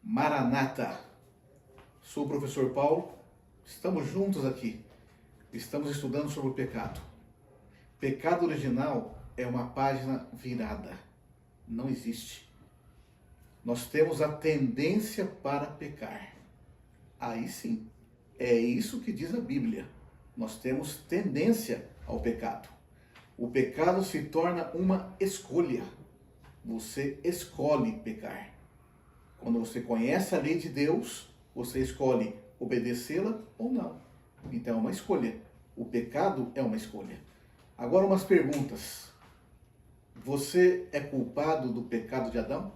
Maranata, sou o professor Paulo, estamos juntos aqui, estamos estudando sobre o pecado. Pecado original é uma página virada, não existe. Nós temos a tendência para pecar, aí sim, é isso que diz a Bíblia, nós temos tendência ao pecado. O pecado se torna uma escolha, você escolhe pecar. Quando você conhece a lei de Deus, você escolhe obedecê-la ou não. Então é uma escolha. O pecado é uma escolha. Agora umas perguntas. Você é culpado do pecado de Adão?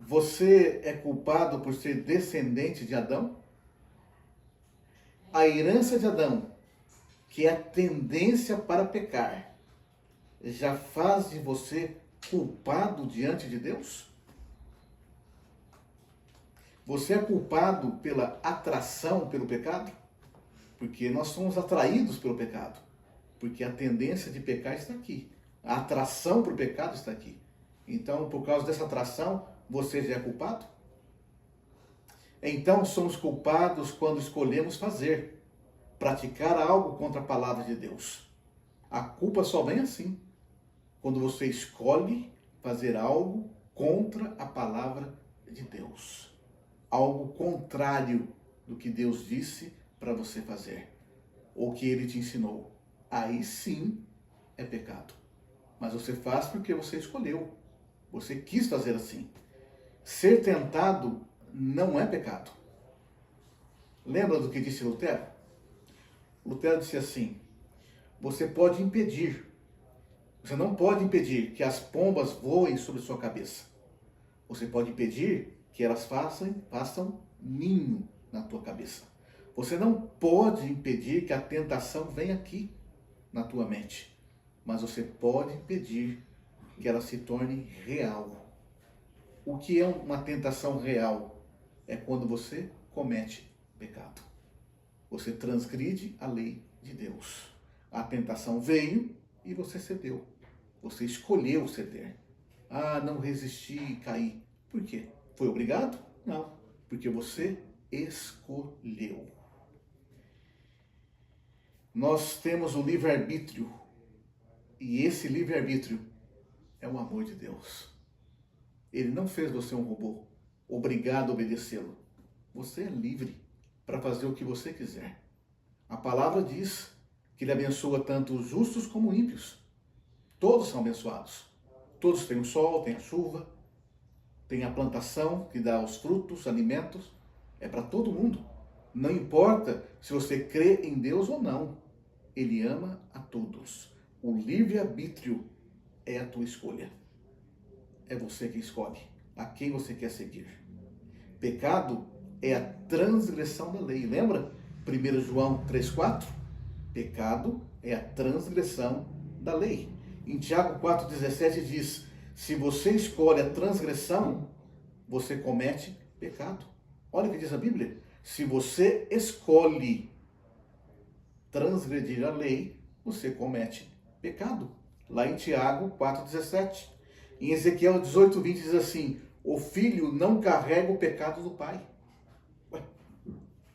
Você é culpado por ser descendente de Adão? A herança de Adão, que é a tendência para pecar, já faz de você culpado diante de Deus? Você é culpado pela atração pelo pecado? Porque nós somos atraídos pelo pecado. Porque a tendência de pecar está aqui. A atração para o pecado está aqui. Então, por causa dessa atração, você já é culpado? Então, somos culpados quando escolhemos fazer, praticar algo contra a palavra de Deus. A culpa só vem assim, quando você escolhe fazer algo contra a palavra de Deus. Algo contrário do que Deus disse para você fazer, ou que Ele te ensinou. Aí sim é pecado. Mas você faz porque você escolheu. Você quis fazer assim. Ser tentado não é pecado. Lembra do que disse Lutero? Lutero disse assim: você pode impedir. Você não pode impedir que as pombas voem sobre sua cabeça. Você pode impedir que elas façam ninho na tua cabeça. Você não pode impedir que a tentação venha aqui na tua mente. Mas você pode impedir que ela se torne real. O que é uma tentação real? É quando você comete pecado. Você transgride a lei de Deus. A tentação veio e você cedeu. Você escolheu ceder. Ah, não resisti e caí. Por quê? Foi obrigado? Não. Porque você escolheu. Nós temos o livre-arbítrio. E esse livre-arbítrio é o amor de Deus. Ele não fez você um robô, obrigado a obedecê-lo. Você é livre para fazer o que você quiser. A palavra diz que Ele abençoa tanto os justos como os ímpios. Todos são abençoados. Todos têm o sol, têm a chuva, tem a plantação que dá os frutos, alimentos. É para todo mundo. Não importa se você crê em Deus ou não. Ele ama a todos. O livre-arbítrio é a tua escolha. É você que escolhe a quem você quer seguir. Pecado é a transgressão da lei. Lembra? 1 João 3,4? Pecado é a transgressão da lei. Em Tiago 4,17 diz: se você escolhe a transgressão, você comete pecado. Olha o que diz a Bíblia. Se você escolhe transgredir a lei, você comete pecado. Lá em Tiago 4,17. Em Ezequiel 18,20 diz assim: o filho não carrega o pecado do pai. Ué,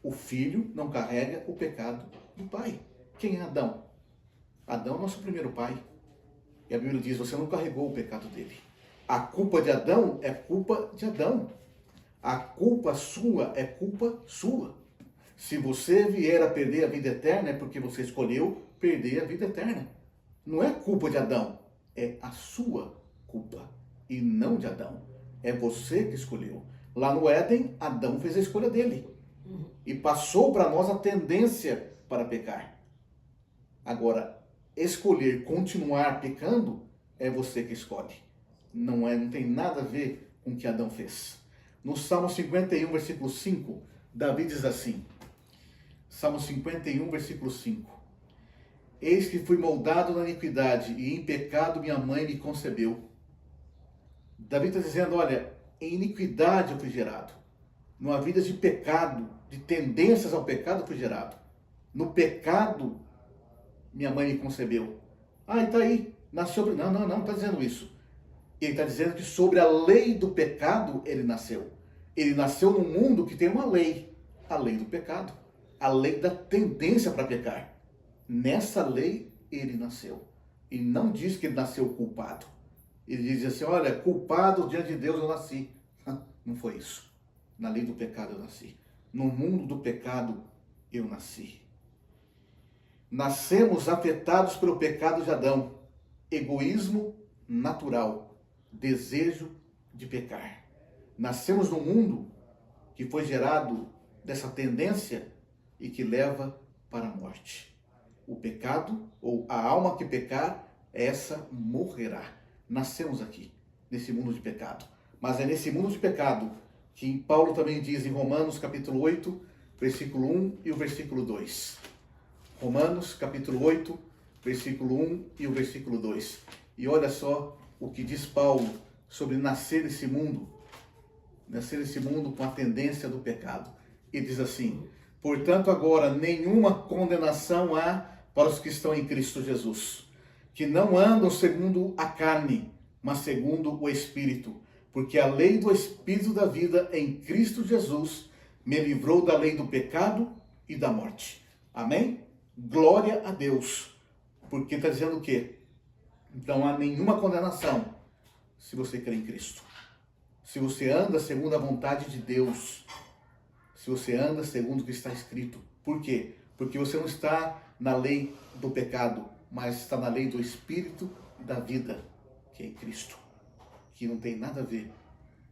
o filho não carrega o pecado do pai. Quem é Adão? Adão é nosso primeiro pai. E a Bíblia diz: você não carregou o pecado dele. A culpa de Adão é culpa de Adão. A culpa sua é culpa sua. Se você vier a perder a vida eterna, é porque você escolheu perder a vida eterna. Não é culpa de Adão, é a sua culpa. E não de Adão. É você que escolheu. Lá no Éden, Adão fez a escolha dele. E passou para nós a tendência para pecar. Agora, escolher continuar pecando é você que escolhe. Não tem nada a ver com o que Adão fez. No Salmo 51, versículo 5, Davi diz assim. Salmo 51, versículo 5. Eis que fui moldado na iniquidade, e em pecado minha mãe me concebeu. Davi está dizendo, olha, em iniquidade eu fui gerado. Numa vida de pecado, de tendências ao pecado eu fui gerado. No pecado, minha mãe me concebeu. Ah, e está aí, nasceu... Não está dizendo isso. Ele está dizendo que sobre a lei do pecado ele nasceu. Ele nasceu num mundo que tem uma lei, a lei do pecado, a lei da tendência para pecar. Nessa lei ele nasceu. E não diz que ele nasceu culpado. Ele diz assim, olha, culpado diante de Deus eu nasci. Não foi isso. Na lei do pecado eu nasci. No mundo do pecado eu nasci. Nascemos afetados pelo pecado de Adão. Egoísmo natural. Desejo de pecar. Nascemos num mundo que foi gerado dessa tendência e que leva para a morte. O pecado, ou a alma que pecar, essa morrerá. Nascemos aqui, nesse mundo de pecado. Mas é nesse mundo de pecado que Paulo também diz em Romanos capítulo 8, versículo 1 e o versículo 2. Romanos capítulo 8, versículo 1 e o versículo 2. E olha só o que diz Paulo sobre nascer nesse mundo com a tendência do pecado. Ele diz assim, portanto agora nenhuma condenação há para os que estão em Cristo Jesus, que não andam segundo a carne, mas segundo o Espírito, porque a lei do Espírito da vida em Cristo Jesus me livrou da lei do pecado e da morte. Amém? Glória a Deus. Porque está dizendo o quê? Não há nenhuma condenação se você crê em Cristo. Se você anda segundo a vontade de Deus. Se você anda segundo o que está escrito. Por quê? Porque você não está na lei do pecado, mas está na lei do Espírito e da vida, que é em Cristo. Que não tem nada a ver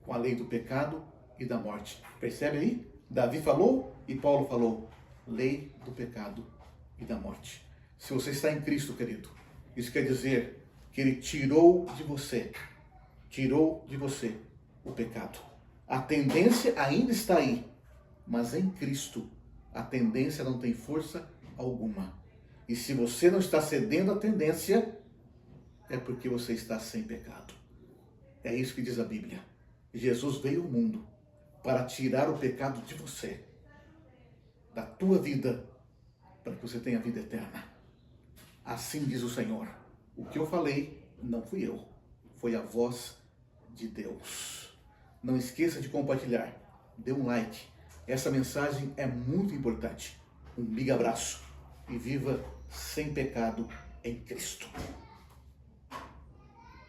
com a lei do pecado e da morte. Percebe aí? Davi falou e Paulo falou. Lei do pecado e da morte. Se você está em Cristo, querido, isso quer dizer que Ele tirou de você o pecado. A tendência ainda está aí, mas em Cristo a tendência não tem força alguma. E se você não está cedendo à tendência, é porque você está sem pecado. É isso que diz a Bíblia. Jesus veio ao mundo para tirar o pecado de você, da tua vida, para que você tenha vida eterna. Assim diz o Senhor. O que eu falei não fui eu, foi a voz de Deus. Não esqueça de compartilhar. Dê um like. Essa mensagem é muito importante. Um big abraço e viva sem pecado em Cristo.